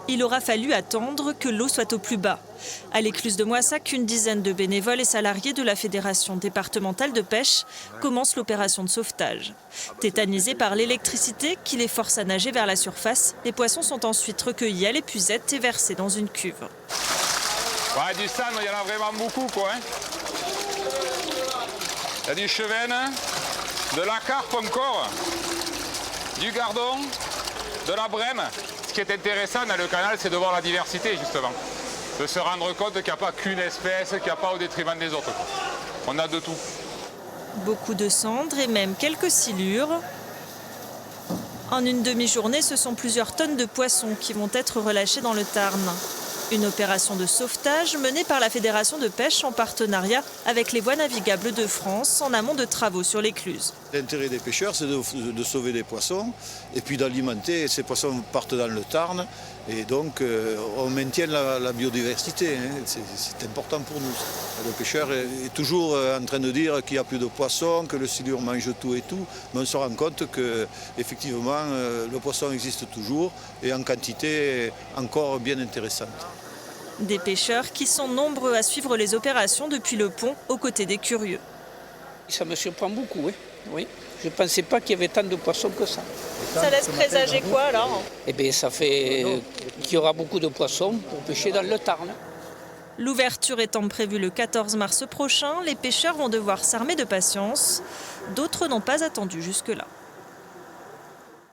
Il aura fallu attendre que l'eau soit au plus bas. À l'écluse de Moissac, une dizaine de bénévoles et salariés de la Fédération départementale de pêche commencent l'opération de sauvetage. Tétanisés par l'électricité qui les force à nager vers la surface, les poissons sont ensuite recueillis à l'épuisette et versés dans une cuve. Ouais, du sand, il y en a vraiment beaucoup, quoi. Il y a du chevenne, de la carpe encore, du gardon, de la brème. Ce qui est intéressant dans le canal, c'est de voir la diversité, justement. De se rendre compte qu'il n'y a pas qu'une espèce, qu'il n'y a pas au détriment des autres. On a de tout. Beaucoup de cendres et même quelques silures. En une demi-journée, ce sont plusieurs tonnes de poissons qui vont être relâchés dans le Tarn. Une opération de sauvetage menée par la Fédération de pêche en partenariat avec les voies navigables de France en amont de travaux sur l'écluse. L'intérêt des pêcheurs, c'est de sauver des poissons et puis d'alimenter. Ces poissons partent dans le Tarn et donc on maintient la biodiversité. C'est important pour nous. Le pêcheur est toujours en train de dire qu'il n'y a plus de poissons, que le silure mange tout et tout. Mais on se rend compte qu'effectivement, le poisson existe toujours et en quantité encore bien intéressante. Des pêcheurs qui sont nombreux à suivre les opérations depuis le pont aux côtés des curieux. Ça me surprend beaucoup, oui. Oui. Je ne pensais pas qu'il y avait tant de poissons que ça. Ça laisse présager quoi alors? Eh bien, ça fait qu'il y aura beaucoup de poissons pour pêcher dans le Tarn. L'ouverture étant prévue le 14 mars prochain, les pêcheurs vont devoir s'armer de patience. D'autres n'ont pas attendu jusque-là.